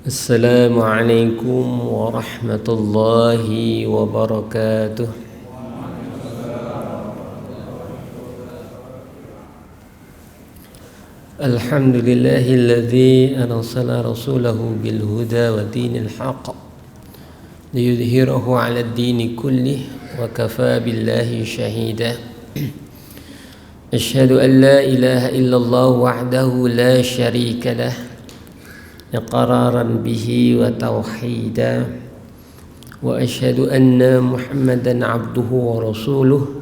Assalamualaikum warahmatullahi wabarakatuh. Alhamdulillahilladzi arsala rasulahu bil huda wa dinil haqq liyudhhirahu 'ala ad-dini kullih wa kafaa billahi shahida. Asyhadu an la ilaha illallah wahdahu la syarika lah iqraran bihi wa tauhida, wa asyhadu anna Muhammadan abduhu wa rasuluh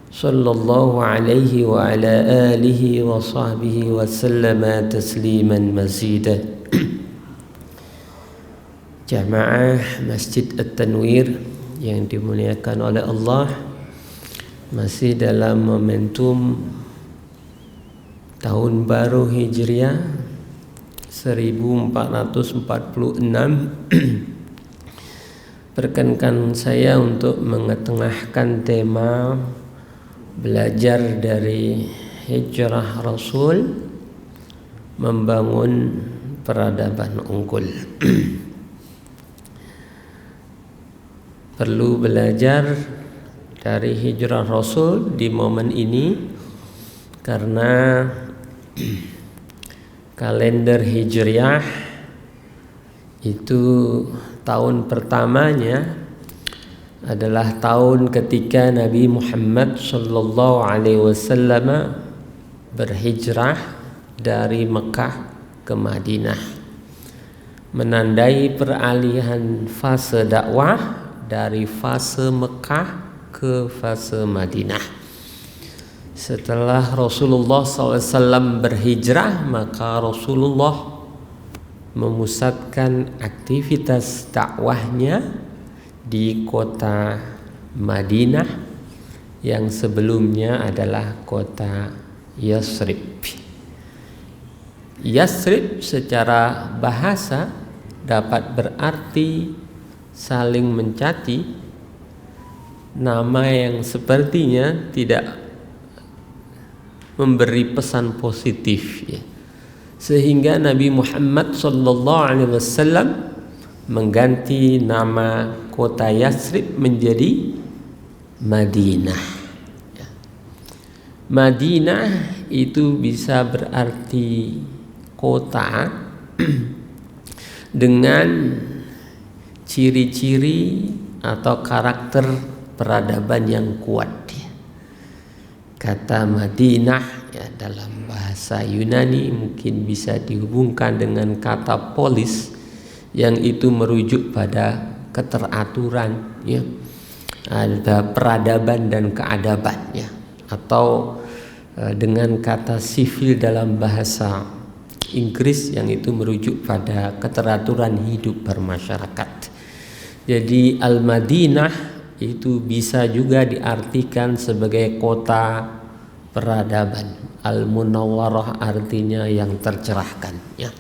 sallallahu alaihi wa ala alihi wa sahbihi wa sallama tasliman mazida. Jamaah Masjid At-Tanwir yang dimuliakan oleh Allah, masih dalam momentum tahun baru Hijriah 1446, perkenankan saya untuk mengetengahkan tema belajar dari hijrah Rasul, membangun peradaban unggul. Perlu belajar dari hijrah Rasul di momen ini karena kalender Hijriah itu tahun pertamanya adalah tahun ketika Nabi Muhammad sallallahu alaihi wasallam berhijrah dari Mekah ke Madinah, menandai peralihan fase dakwah dari fase Mekah ke fase Madinah. Setelah Rasulullah SAW berhijrah, maka Rasulullah memusatkan aktivitas dakwahnya di kota Madinah yang sebelumnya adalah kota Yasrib. Yasrib secara bahasa dapat berarti saling mencaci, nama yang sepertinya tidak memberi pesan positif, ya. Sehingga Nabi Muhammad sallallahu alaihi wasallam mengganti nama kota Yasrib menjadi Madinah. Madinah itu bisa berarti kota dengan ciri-ciri atau karakter peradaban yang kuat. Kata Madinah ya, dalam bahasa Yunani mungkin bisa dihubungkan dengan kata polis, yang itu merujuk pada keteraturan, ya. Ada peradaban dan keadaban, ya. Atau dengan kata sivil dalam bahasa Inggris, yang itu merujuk pada keteraturan hidup bermasyarakat. Jadi Al-Madinah itu bisa juga diartikan sebagai kota peradaban. Al-Munawwarah artinya yang tercerahkan, ya.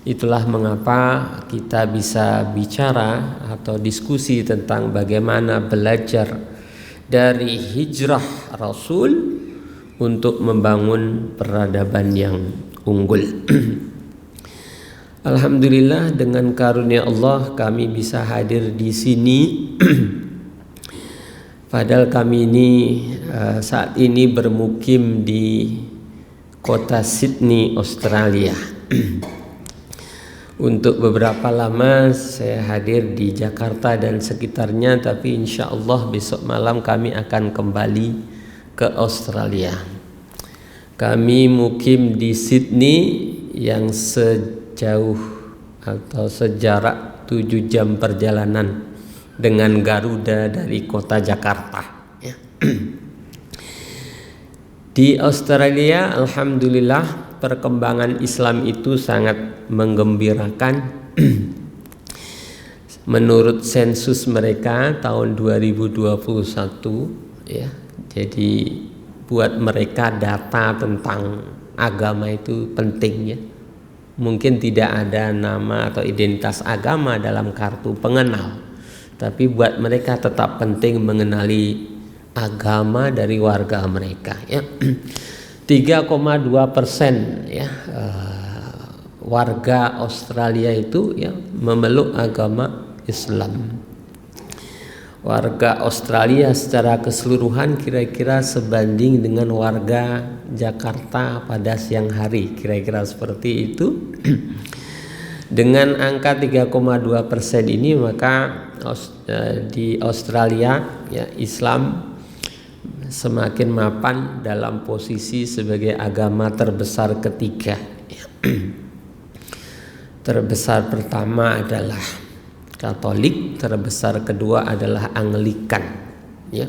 Itulah mengapa kita bisa bicara atau diskusi tentang bagaimana belajar dari hijrah Rasul untuk membangun peradaban yang unggul. Alhamdulillah, dengan karunia Allah kami bisa hadir di sini. Padahal kami ini saat ini bermukim di kota Sydney, Australia. Untuk beberapa lama saya hadir di Jakarta dan sekitarnya, tapi insya Allah besok malam kami akan kembali ke Australia. Kami mukim di Sydney yang sejauh atau sejarak 7 jam perjalanan dengan Garuda dari kota Jakarta, ya. Di Australia, alhamdulillah, perkembangan Islam itu sangat menggembirakan. Menurut sensus mereka tahun 2021, ya. Jadi buat mereka data tentang agama itu penting, ya. Mungkin tidak ada nama atau identitas agama dalam kartu pengenal, tapi buat mereka tetap penting mengenali agama dari warga mereka, ya. 3,2% ya warga Australia itu ya memeluk agama Islam. Warga Australia secara keseluruhan kira-kira sebanding dengan warga Jakarta pada siang hari, kira-kira seperti itu. Dengan angka 3,2% ini maka di Australia ya Islam semakin mapan dalam posisi sebagai agama terbesar ketiga. Terbesar pertama adalah Katolik, terbesar kedua adalah Anglikan. Ya.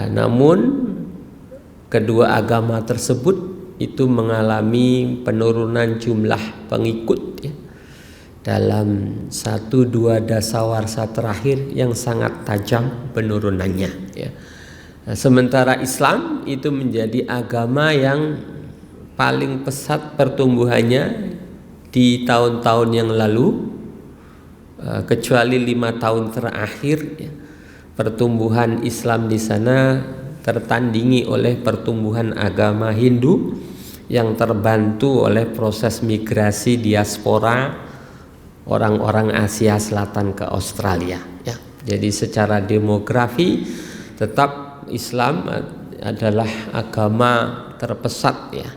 Namun kedua agama tersebut itu mengalami penurunan jumlah pengikut ya, dalam 1-2 dasawarsa terakhir yang sangat tajam penurunannya. Ya. Sementara Islam itu menjadi agama yang paling pesat pertumbuhannya di tahun-tahun yang lalu. Kecuali 5 tahun terakhir ya, pertumbuhan Islam di sana tertandingi oleh pertumbuhan agama Hindu yang terbantu oleh proses migrasi diaspora orang-orang Asia Selatan ke Australia ya. Jadi secara demografi tetap Islam adalah agama terpesat ya.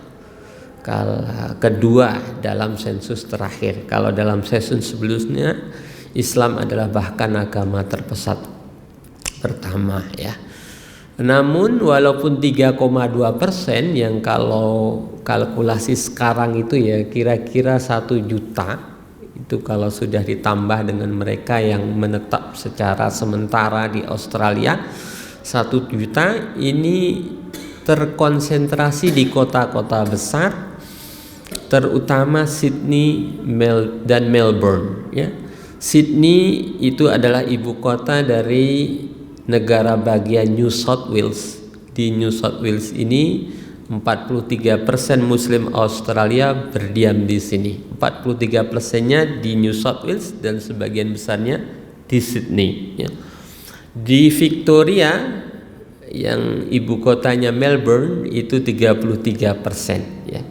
Kedua dalam sensus terakhir. Kalau dalam sensus sebelumnya Islam adalah bahkan agama terpesat pertama ya. Namun walaupun 3,2% yang kalau kalkulasi sekarang itu ya kira-kira 1 juta, itu kalau sudah ditambah dengan mereka yang menetap secara sementara di Australia 1 juta ini terkonsentrasi di kota-kota besar, terutama Sydney dan Melbourne ya. Sydney itu adalah ibu kota dari negara bagian New South Wales. Di New South Wales ini 43% Muslim Australia berdiam di sini. 43%-nya di New South Wales dan sebagian besarnya di Sydney ya. Di Victoria yang ibu kotanya Melbourne itu 33% ya.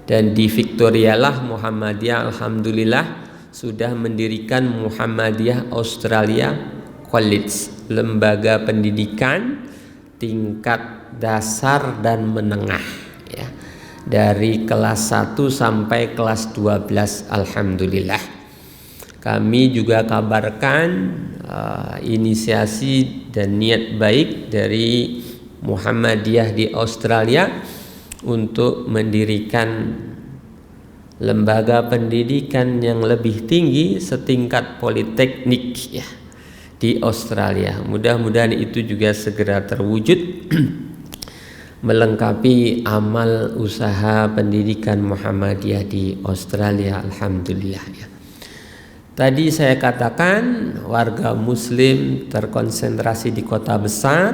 Dan di Victoria lah Muhammadiyah alhamdulillah sudah mendirikan Muhammadiyah Australia College, lembaga pendidikan tingkat dasar dan menengah ya. Dari kelas 1 sampai kelas 12 alhamdulillah. Kami juga kabarkan inisiasi dan niat baik dari Muhammadiyah di Australia untuk mendirikan lembaga pendidikan yang lebih tinggi setingkat politeknik ya di Australia. Mudah-mudahan itu juga segera terwujud melengkapi amal usaha pendidikan Muhammadiyah di Australia alhamdulillah ya. Tadi saya katakan warga muslim terkonsentrasi di kota besar,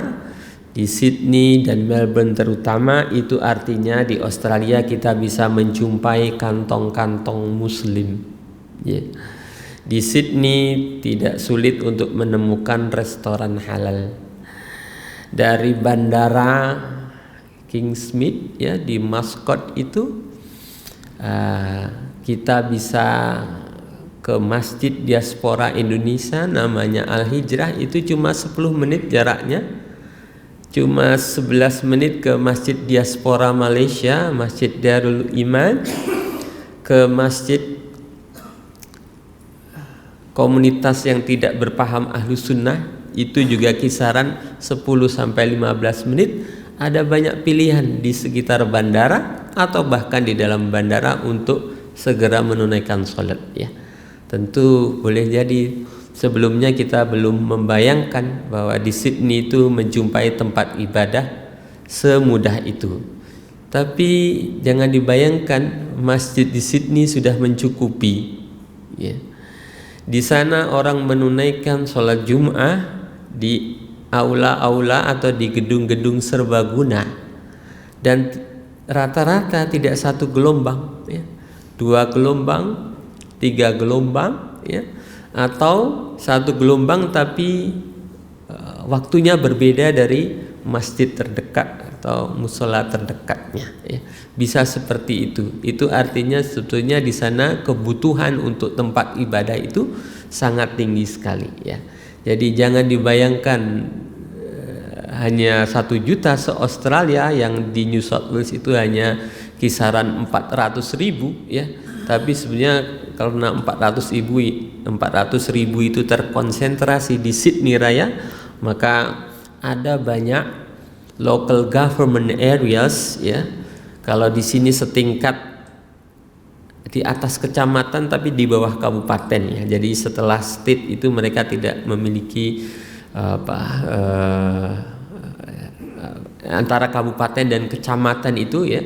di Sydney dan Melbourne terutama. Itu artinya di Australia kita bisa menjumpai kantong-kantong muslim ya. Di Sydney tidak sulit untuk menemukan restoran halal. Dari bandara Kingsmead ya di Mascot itu kita bisa ke Masjid Diaspora Indonesia namanya Al-Hijrah, itu cuma 10 menit jaraknya. Cuma 11 menit ke Masjid Diaspora Malaysia, Masjid Darul Iman, ke Masjid komunitas yang tidak berpaham Ahlus Sunnah itu juga kisaran 10-15 menit. Ada banyak pilihan di sekitar bandara atau bahkan di dalam bandara untuk segera menunaikan sholat ya. Tentu boleh jadi sebelumnya kita belum membayangkan bahwa di Sydney itu menjumpai tempat ibadah semudah itu. Tapi jangan dibayangkan masjid di Sydney sudah mencukupi ya. Di sana orang menunaikan sholat Jum'ah di aula-aula atau di gedung-gedung serbaguna, dan rata-rata tidak satu gelombang ya. 2 gelombang, 3 gelombang ya, atau 1 gelombang tapi waktunya berbeda dari masjid terdekat atau musola terdekatnya ya. Bisa seperti itu artinya sebetulnya di sana kebutuhan untuk tempat ibadah itu sangat tinggi sekali ya. Jadi jangan dibayangkan hanya 1 juta se-Australia, yang di New South Wales itu hanya kisaran 400.000 ya. Tapi sebenarnya karena 400.000 itu terkonsentrasi di Sydney Raya, maka ada banyak local government areas ya. Kalau di sini setingkat di atas kecamatan tapi di bawah kabupaten ya. Jadi setelah state itu mereka tidak memiliki antara kabupaten dan kecamatan itu ya.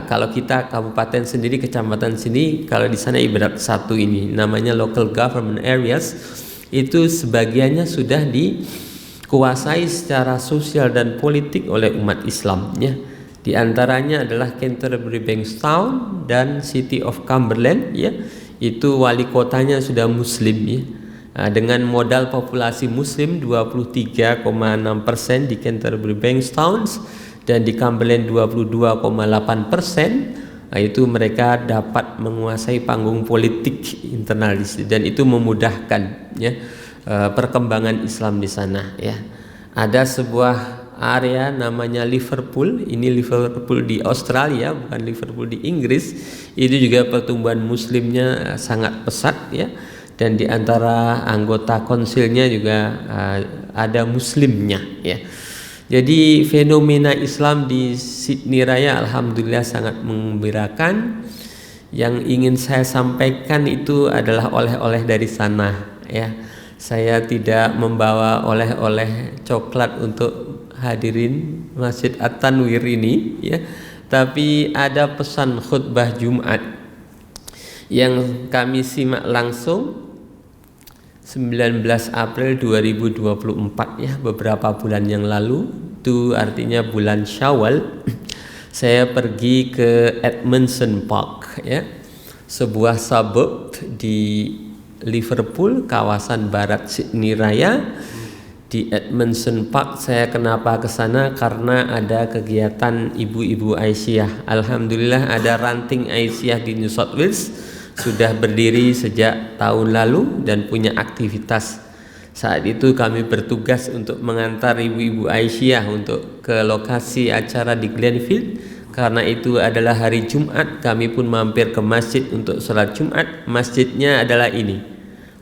Kalau kita kabupaten sendiri, kecamatan sini, kalau di sana ibarat satu ini namanya local government areas, itu sebagiannya sudah dikuasai secara sosial dan politik oleh umat Islam ya. Di antaranya adalah Canterbury Bankstown dan City of Cumberland ya. Itu wali kotanya sudah muslim ya. Dengan modal populasi muslim 23,6% di Canterbury Bankstown dan di Cumberland 22,8%, itu mereka dapat menguasai panggung politik internal di situ, dan itu memudahkan ya perkembangan Islam di sana ya. Ada sebuah area namanya Liverpool, ini Liverpool di Australia bukan Liverpool di Inggris. Itu juga pertumbuhan muslimnya sangat pesat ya. Dan di antara anggota konsilnya juga ada muslimnya ya. Jadi fenomena Islam di Sydney Raya alhamdulillah sangat menggembirakan. Yang ingin saya sampaikan itu adalah oleh-oleh dari sana ya. Saya tidak membawa oleh-oleh coklat untuk hadirin Masjid At-Tanwir ini ya. Tapi ada pesan khutbah Jumat yang kami simak langsung 19 April 2024 ya, beberapa bulan yang lalu, itu artinya bulan Syawal. Saya pergi ke Edmondson Park ya, sebuah suburb di Liverpool, kawasan barat Sydney Raya. Di Edmondson Park saya kenapa ke sana karena ada kegiatan ibu-ibu Aisyah. Alhamdulillah ada ranting Aisyah di New South Wales, sudah berdiri sejak tahun lalu dan punya aktivitas. Saat itu kami bertugas untuk mengantar ibu-ibu Aisyah untuk ke lokasi acara di Glenfield. Karena itu adalah hari Jumat, kami pun mampir ke masjid untuk sholat Jumat. Masjidnya adalah ini,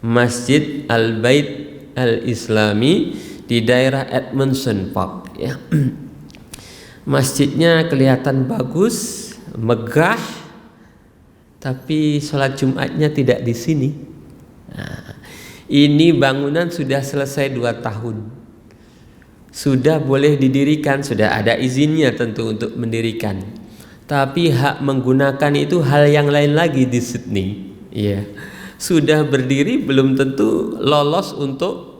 Masjid Al-Bait Al-Islami di daerah Edmondson Park ya. Masjidnya kelihatan bagus, megah, tapi sholat Jumatnya tidak di sini. Nah, ini bangunan sudah selesai 2 tahun, sudah boleh didirikan, sudah ada izinnya tentu untuk mendirikan. Tapi hak menggunakan itu hal yang lain lagi di Sydney. Ya, sudah berdiri belum tentu lolos untuk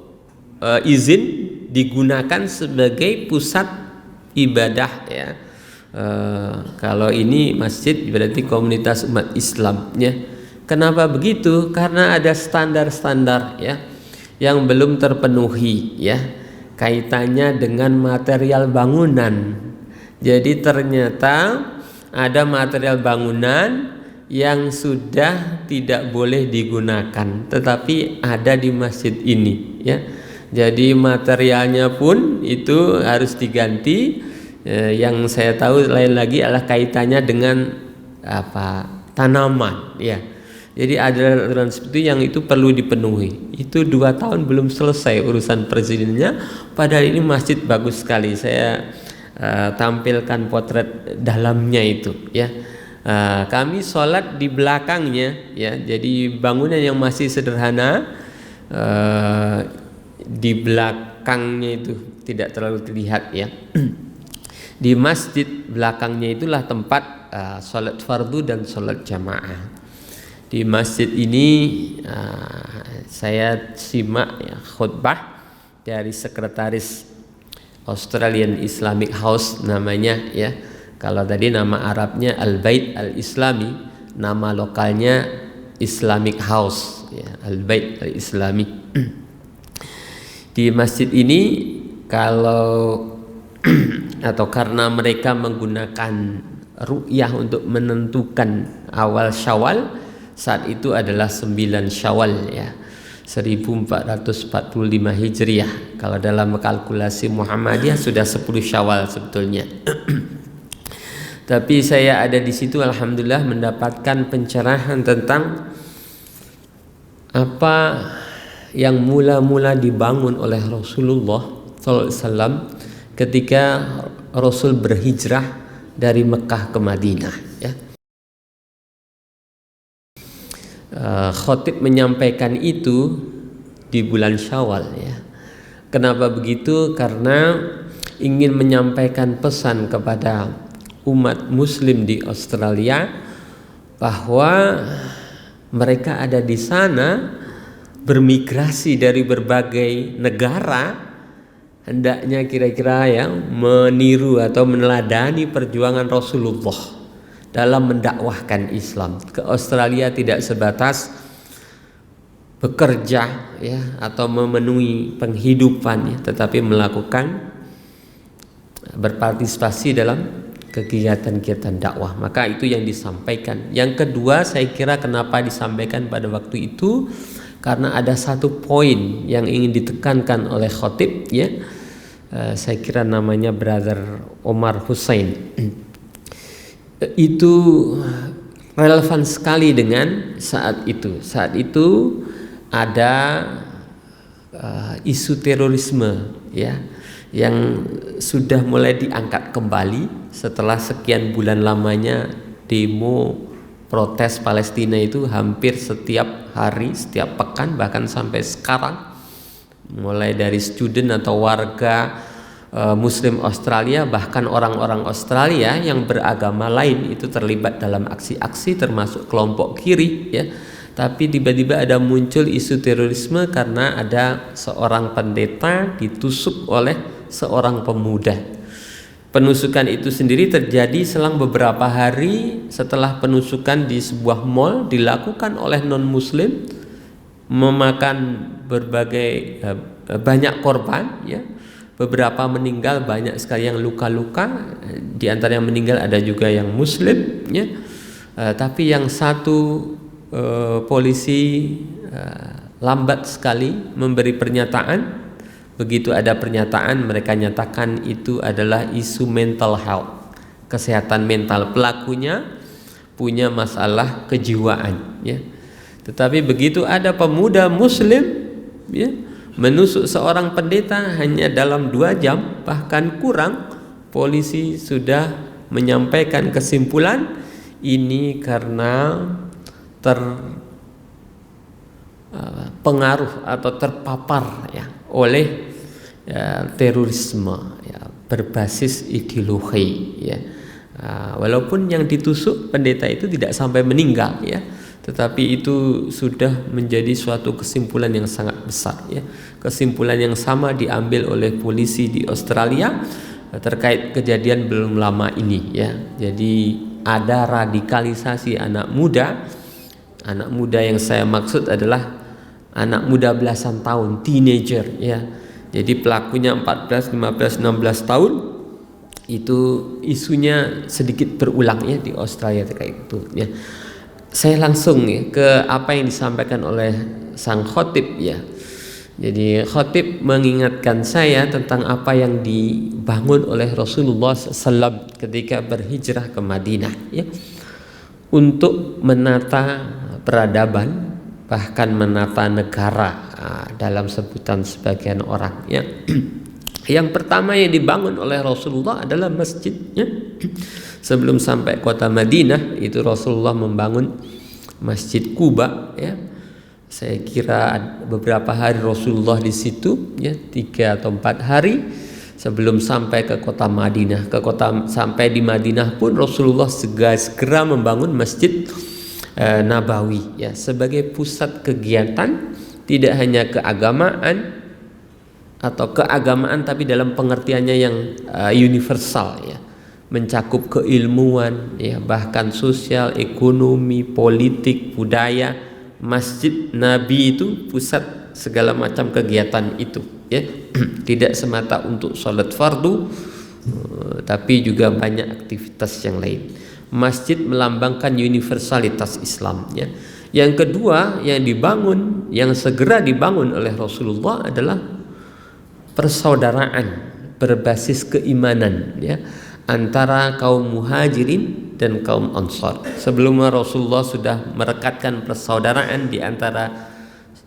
izin digunakan sebagai pusat ibadah ya. Kalau ini masjid berarti komunitas umat Islam ya. Kenapa begitu? Karena ada standar-standar ya yang belum terpenuhi ya, kaitannya dengan material bangunan. Jadi ternyata ada material bangunan yang sudah tidak boleh digunakan tetapi ada di masjid ini ya. Jadi materialnya pun itu harus diganti. Yang saya tahu lain lagi adalah kaitannya dengan tanaman ya. Jadi ada aturan seperti yang itu perlu dipenuhi. Itu 2 tahun belum selesai urusan perizinannya. Padahal ini masjid bagus sekali. Saya tampilkan potret dalamnya itu ya. Kami sholat di belakangnya ya. Jadi bangunan yang masih sederhana, di belakangnya itu tidak terlalu terlihat ya. Di masjid belakangnya itulah tempat sholat fardu dan sholat jamaah. Di masjid ini saya simak ya, khutbah dari sekretaris Australian Islamic House namanya ya. Kalau tadi nama Arabnya Al-Bait Al-Islami, nama lokalnya Islamic House ya, Al-Bait Al-Islami. Di masjid ini kalau atau karena mereka menggunakan ru'yah untuk menentukan awal Syawal, saat itu adalah 9 Syawal ya, 1445 Hijriah. Kalau dalam kalkulasi Muhammadiyah sudah 10 Syawal sebetulnya. Tapi saya ada di situ alhamdulillah mendapatkan pencerahan tentang apa yang mula-mula dibangun oleh Rasulullah SAW ketika Rasul berhijrah dari Mekah ke Madinah ya. Khatib menyampaikan itu di bulan Syawal ya. Kenapa begitu? Karena ingin menyampaikan pesan kepada umat muslim di Australia bahwa mereka ada di sana bermigrasi dari berbagai negara, hendaknya kira-kira yang meniru atau meneladani perjuangan Rasulullah dalam mendakwahkan Islam. Ke Australia tidak sebatas bekerja ya atau memenuhi penghidupan ya, tetapi melakukan berpartisipasi dalam kegiatan-kegiatan dakwah. Maka itu yang disampaikan. Yang kedua, saya kira kenapa disampaikan pada waktu itu, karena ada satu poin yang ingin ditekankan oleh khatib ya. Saya kira namanya Brother Omar Hussein. Itu relevan sekali dengan saat itu. Saat itu ada isu terorisme ya, yang sudah mulai diangkat kembali setelah sekian bulan lamanya demo protes Palestina itu hampir setiap hari, setiap pekan, bahkan sampai sekarang, mulai dari student atau warga Muslim Australia, bahkan orang-orang Australia yang beragama lain itu terlibat dalam aksi-aksi termasuk kelompok kiri ya. Tapi tiba-tiba ada muncul isu terorisme karena ada seorang pendeta ditusuk oleh seorang pemuda. Penusukan itu sendiri terjadi selang beberapa hari setelah penusukan di sebuah mall dilakukan oleh non-muslim, memakan berbagai banyak korban ya. Beberapa meninggal, banyak sekali yang luka-luka. Di antara yang meninggal ada juga yang muslim ya. Tapi yang satu polisi lambat sekali memberi pernyataan. Begitu ada pernyataan, mereka nyatakan itu adalah isu mental health, kesehatan mental. Pelakunya punya masalah kejiwaan ya. Tetapi begitu ada pemuda muslim ya, menusuk seorang pendeta hanya dalam 2 jam bahkan kurang, polisi sudah menyampaikan kesimpulan ini karena terpengaruh atau terpapar ya oleh terorisme ya, berbasis ideologi ya. Walaupun yang ditusuk pendeta itu tidak sampai meninggal ya, tetapi itu sudah menjadi suatu kesimpulan yang sangat besar ya. Kesimpulan yang sama diambil oleh polisi di Australia terkait kejadian belum lama ini ya. Jadi ada radikalisasi anak muda. Anak muda yang saya maksud adalah anak muda belasan tahun, teenager ya. Jadi pelakunya 14, 15, 16 tahun. Itu isunya sedikit berulang ya di Australia terkait itu ya. Saya langsung ya ke apa yang disampaikan oleh sang khatib ya. Jadi khatib mengingatkan saya tentang apa yang dibangun oleh Rasulullah SAW ketika berhijrah ke Madinah ya, untuk menata peradaban, bahkan menata negara dalam sebutan sebagian orang ya. Yang pertama yang dibangun oleh Rasulullah adalah masjidnya. Sebelum sampai kota Madinah itu Rasulullah membangun Masjid Quba ya. Saya kira beberapa hari Rasulullah di situ ya, 3 atau 4 hari sebelum sampai ke kota Madinah. Sampai di Madinah pun Rasulullah segera membangun Masjid Nabawi ya, sebagai pusat kegiatan tidak hanya keagamaan atau keagamaan tapi dalam pengertiannya yang universal ya, mencakup keilmuan ya, bahkan sosial, ekonomi, politik, budaya. Masjid Nabi itu pusat segala macam kegiatan itu ya. Tidak semata untuk sholat fardu, tapi juga banyak aktivitas yang lain. Masjid melambangkan universalitas Islam, ya. Yang kedua yang dibangun, yang segera dibangun oleh Rasulullah adalah persaudaraan berbasis keimanan, ya, antara kaum muhajirin dan kaum ansar. Sebelumnya Rasulullah sudah merekatkan persaudaraan di antara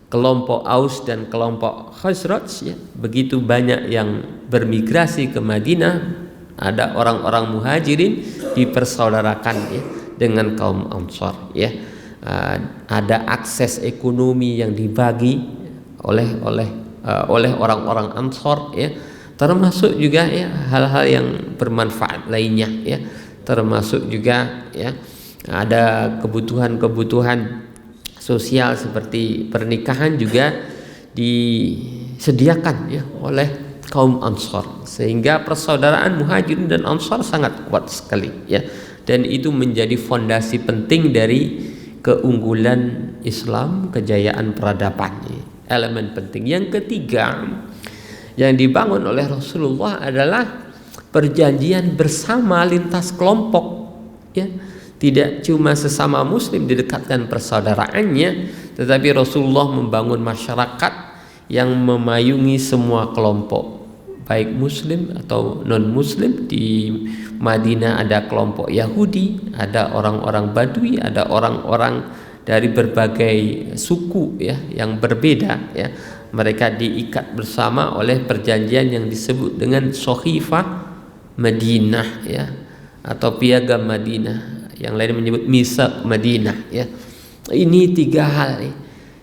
kelompok Aus dan kelompok Khazraj, ya. Begitu banyak yang bermigrasi ke Madinah, ada orang-orang muhajirin dipersaudarakan, ya, dengan kaum ansar, ya. Ada akses ekonomi yang dibagi oleh orang-orang ansar, ya, termasuk juga, ya, hal-hal yang bermanfaat lainnya, ya, termasuk juga, ya, ada kebutuhan-kebutuhan sosial seperti pernikahan juga disediakan, ya, oleh kaum ansar, sehingga persaudaraan muhajirin dan ansar sangat kuat sekali, ya, dan itu menjadi fondasi penting dari keunggulan Islam, kejayaan peradaban, ya. Elemen penting yang ketiga yang dibangun oleh Rasulullah adalah perjanjian bersama lintas kelompok, ya. Tidak cuma sesama muslim didekatkan persaudaraannya, tetapi Rasulullah membangun masyarakat yang memayungi semua kelompok, baik muslim atau non muslim. Di Madinah ada kelompok Yahudi, ada orang-orang Badui, ada orang-orang dari berbagai suku, ya, yang berbeda, ya. Mereka diikat bersama oleh perjanjian yang disebut dengan Sohifah Madinah, ya, atau Piagam Madinah, yang lain menyebut Misak Madinah, ya. Ini tiga hal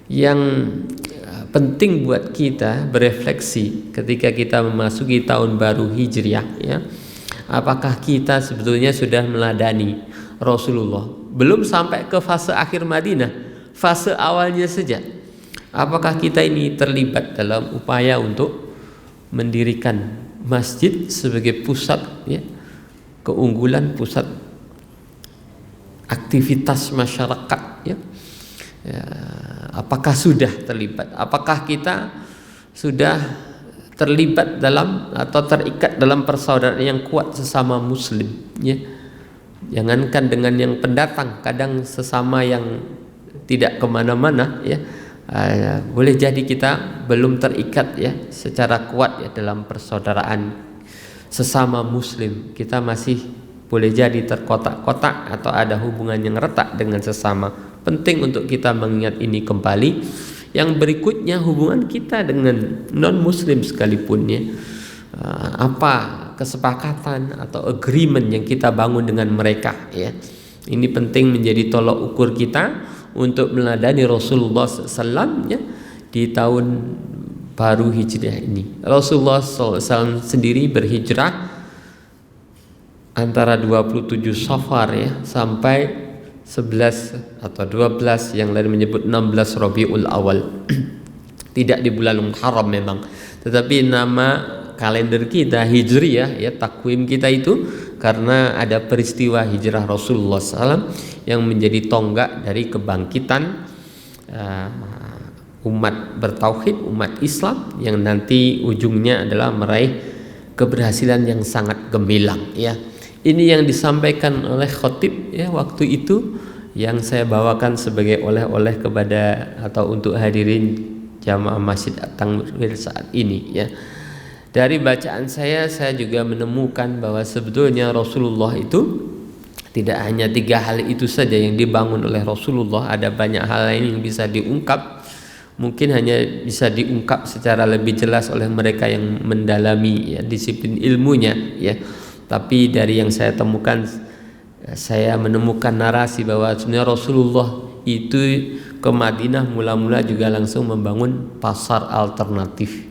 yang penting buat kita berefleksi ketika kita memasuki tahun baru Hijriah, ya. Apakah kita sebetulnya sudah meladani Rasulullah? Belum sampai ke fase akhir Madinah, fase awalnya saja. Apakah kita ini terlibat dalam upaya untuk mendirikan masjid sebagai pusat, ya, keunggulan, pusat aktivitas masyarakat, ya? Apakah sudah terlibat? Apakah kita sudah terlibat dalam atau terikat dalam persaudaraan yang kuat sesama muslim, ya? Jangankan dengan yang pendatang, kadang sesama yang tidak kemana-mana, ya, boleh jadi kita belum terikat, ya, secara kuat, ya, dalam persaudaraan sesama muslim. Kita masih boleh jadi terkotak-kotak atau ada hubungan yang retak dengan sesama. Penting untuk kita mengingat ini kembali. Yang berikutnya, hubungan kita dengan non-muslim sekalipun, ya. Apa kesepakatan atau agreement yang kita bangun dengan mereka, ya. Ini penting menjadi tolok ukur kita untuk meladani Rasulullah SAW, ya, di tahun baru Hijriah ini. Rasulullah SAW sendiri berhijrah antara 27 Safar, ya, sampai 11 atau 12, yang lain menyebut 16 Rabiul Awal. Tidak di bulan Muharram memang, tetapi nama kalender kita Hijriyah, ya, takwim kita itu karena ada peristiwa hijrah Rasulullah SAW yang menjadi tonggak dari kebangkitan umat bertauhid, umat Islam, yang nanti ujungnya adalah meraih keberhasilan yang sangat gemilang, ya. Ini yang disampaikan oleh khotib, ya, waktu itu, yang saya bawakan sebagai oleh-oleh kepada atau untuk hadirin jamaah Masjid At-Tanwir saat ini, ya. Dari bacaan saya juga menemukan bahwa sebetulnya Rasulullah itu tidak hanya tiga hal itu saja yang dibangun oleh Rasulullah. Ada banyak hal lain yang bisa diungkap, mungkin hanya bisa diungkap secara lebih jelas oleh mereka yang mendalami, ya, disiplin ilmunya, ya. Tapi dari yang saya temukan, saya menemukan narasi bahwa sebenarnya Rasulullah itu ke Madinah mula-mula juga langsung membangun pasar alternatif,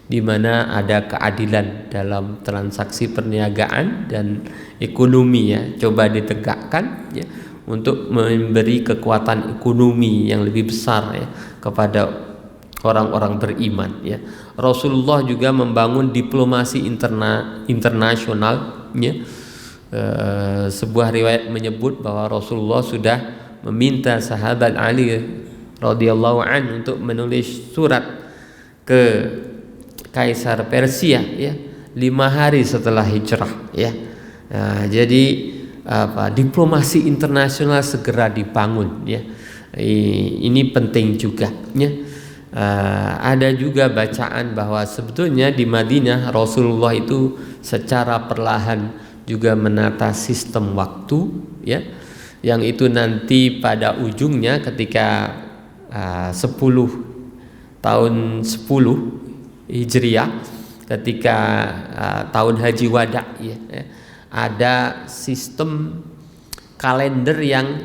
di mana ada keadilan dalam transaksi perniagaan dan ekonomi, ya, coba ditegakkan, ya, untuk memberi kekuatan ekonomi yang lebih besar, ya, kepada orang-orang beriman, ya. Rasulullah juga membangun diplomasi internasional, ya. Sebuah riwayat menyebut bahwa Rasulullah sudah meminta sahabat Ali radhiyallahu anhu untuk menulis surat ke Kaisar Persia, ya, 5 hari setelah hijrah ya. Jadi diplomasi internasional segera dibangun ya. Ini penting juga ya. Ada juga bacaan bahwa sebetulnya di Madinah Rasulullah itu secara perlahan juga menata sistem waktu ya, yang itu nanti pada ujungnya ketika tahun 10 Hijriah ketika tahun Haji Wada ya, ada sistem kalender yang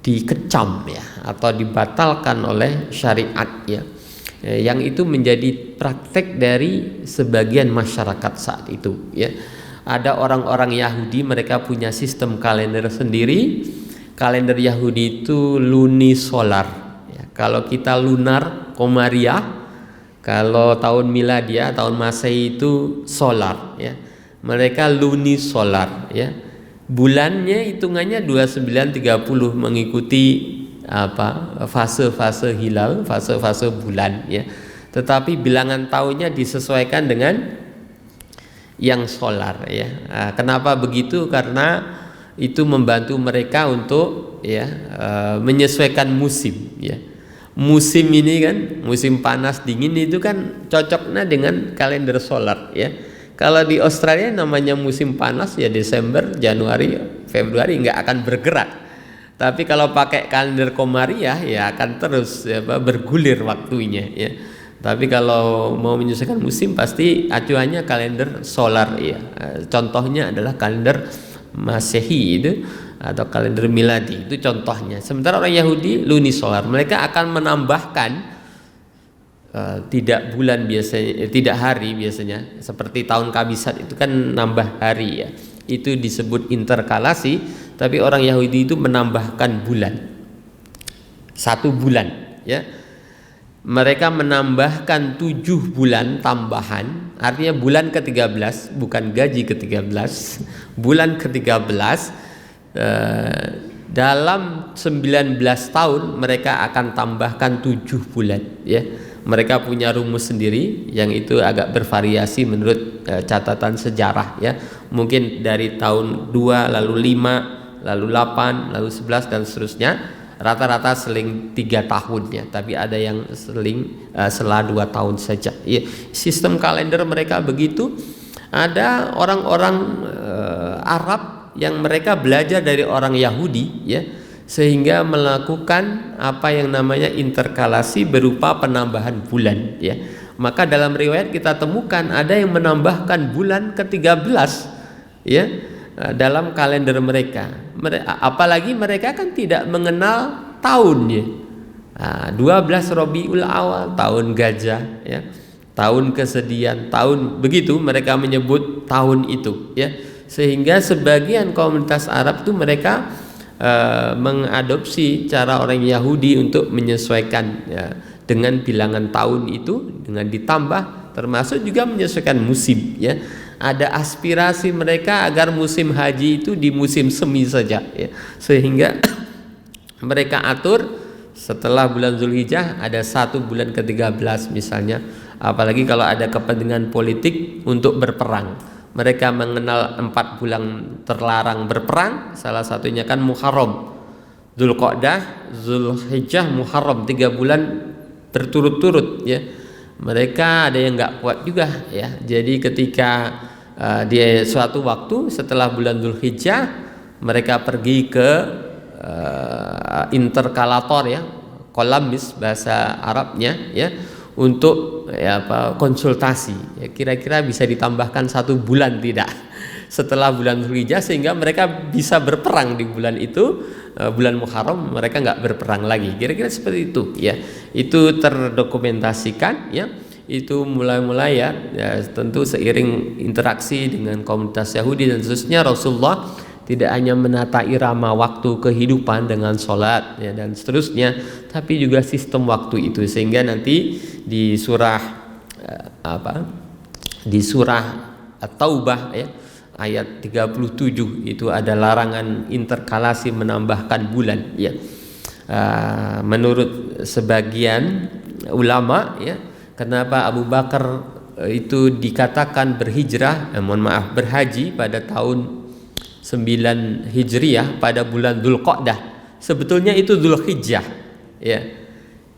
dikecam ya atau dibatalkan oleh syariat ya, yang itu menjadi praktek dari sebagian masyarakat saat itu ya. Ada orang-orang Yahudi, mereka punya sistem kalender sendiri. Kalender Yahudi itu lunisolar ya. Kalau kita lunar komariah, kalau tahun miladiah, tahun Masehi itu solar ya. Mereka lunisolar ya. Bulannya hitungannya 2930 mengikuti fase-fase hilal, fase-fase bulan ya. Tetapi bilangan tahunnya disesuaikan dengan yang solar ya. Kenapa begitu? Karena itu membantu mereka untuk ya menyesuaikan musim ya. Musim ini kan musim panas dingin itu kan cocoknya dengan kalender solar ya. Kalau di Australia namanya musim panas ya Desember, Januari, Februari nggak akan bergerak. Tapi kalau pakai kalender komariah ya akan terus bergulir waktunya ya. Tapi kalau mau menyesuaikan musim pasti acuannya kalender solar ya. Contohnya adalah kalender Masehi itu atau kalender miladi itu contohnya. Sementara orang Yahudi lunisolar, mereka akan menambahkan tidak bulan biasanya, tidak hari biasanya. Seperti tahun kabisat itu kan nambah hari ya. Itu disebut interkalasi, tapi orang Yahudi itu menambahkan bulan. 1 bulan ya. Mereka menambahkan 7 bulan tambahan, artinya bulan ke-13, bukan gaji ke-13, bulan ke-13 dalam 19 tahun mereka akan tambahkan 7 bulan ya. Mereka punya rumus sendiri yang itu agak bervariasi menurut catatan sejarah ya. Mungkin dari tahun 2 lalu 5 lalu 8 lalu 11 dan seterusnya. Rata-rata seling 3 tahun ya, tapi ada yang seling setelah 2 tahun saja ya. Sistem kalender mereka begitu. Ada orang-orang Arab yang mereka belajar dari orang Yahudi ya, sehingga melakukan apa yang namanya interkalasi berupa penambahan bulan ya. Maka dalam riwayat kita temukan ada yang menambahkan bulan ke-13 ya dalam kalender mereka. Apalagi mereka kan tidak mengenal tahun ya. 12 Rabiul Awal, tahun gajah ya. Tahun kesedihan, tahun begitu mereka menyebut tahun itu ya. Sehingga sebagian komunitas Arab itu mereka mengadopsi cara orang Yahudi untuk menyesuaikan ya, dengan bilangan tahun itu dengan ditambah, termasuk juga menyesuaikan musim ya. Ada aspirasi mereka agar musim haji itu di musim semi saja ya. Sehingga mereka atur setelah bulan Zulhijjah ada 1 bulan ke-13 misalnya. Apalagi kalau ada kepentingan politik untuk berperang, mereka mengenal 4 bulan terlarang berperang. Salah satunya kan Muharram, Dzulqa'dah, Zulhijjah, Muharram, 3 bulan berturut-turut ya. Mereka ada yang nggak kuat juga ya. Jadi ketika dia suatu waktu setelah bulan Dzulhijjah mereka pergi ke interkalator ya, kolamis bahasa Arabnya ya, untuk konsultasi ya, kira-kira bisa ditambahkan 1 bulan tidak setelah bulan Dzulhijjah, sehingga mereka bisa berperang di bulan itu. Bulan Muharram mereka nggak berperang lagi, kira-kira seperti itu ya. Itu terdokumentasikan ya. Itu mulai-mulai ya, tentu seiring interaksi dengan komunitas Yahudi dan seterusnya, Rasulullah tidak hanya menata irama waktu kehidupan dengan sholat ya, dan seterusnya, tapi juga sistem waktu itu. Sehingga nanti di surah di surah At-Taubah ya, ayat 37 itu ada larangan interkalasi menambahkan bulan ya. Menurut sebagian ulama ya, Kenapa Abu Bakar itu dikatakan berhaji pada tahun 9 Hijriah pada bulan Dzulqa'dah. Sebetulnya itu Dzulhijjah, ya.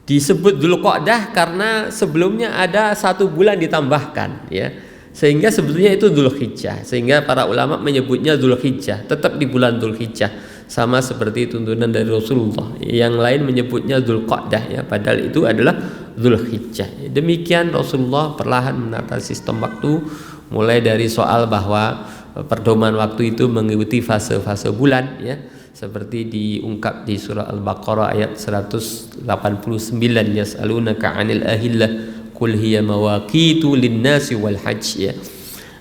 Disebut Dzulqa'dah karena sebelumnya ada 1 bulan ditambahkan, ya. Sehingga sebetulnya itu Dzulhijjah. Sehingga para ulama menyebutnya Dzulhijjah, tetap di bulan Dzulhijjah. Sama seperti tuntunan dari Rasulullah. Yang lain menyebutnya Dzulqa'dah, ya, padahal itu adalah Dzulhijjah. Demikian Rasulullah perlahan menata sistem waktu, mulai dari soal bahwa perdomaan waktu itu mengikuti fase-fase bulan, ya, seperti diungkap di surah Al-Baqarah ayat 189, yas'alunaka 'anil ahillah qul hiya mawaqitu lin-nasi wal hajj, ya.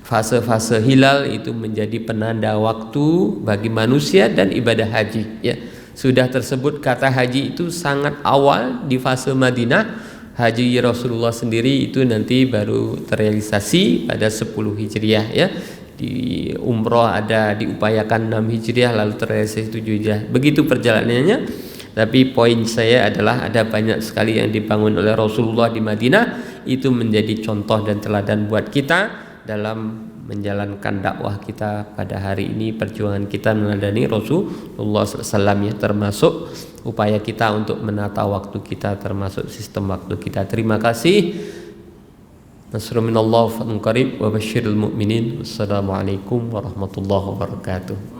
Fase-fase hilal itu menjadi penanda waktu bagi manusia dan ibadah haji, ya. Sudah tersebut kata haji itu sangat awal di fase Madinah. Haji Rasulullah sendiri itu nanti baru terrealisasi pada 10 Hijriah, ya. Di umroh ada diupayakan 6 Hijriah lalu terrealisasi 7 Hijriah. Begitu perjalanannya. Tapi poin saya adalah ada banyak sekali yang dibangun oleh Rasulullah di Madinah, itu menjadi contoh dan teladan buat kita dalam menjalankan dakwah kita pada hari ini. Perjuangan kita meneladani Rasulullah SAW, ya, termasuk upaya kita untuk menata waktu kita, termasuk sistem waktu kita. Terima kasih. Nasrun minallah wa fadlun qarib wa basyiril mu'minin. Wassalamualaikum warahmatullahi wabarakatuh.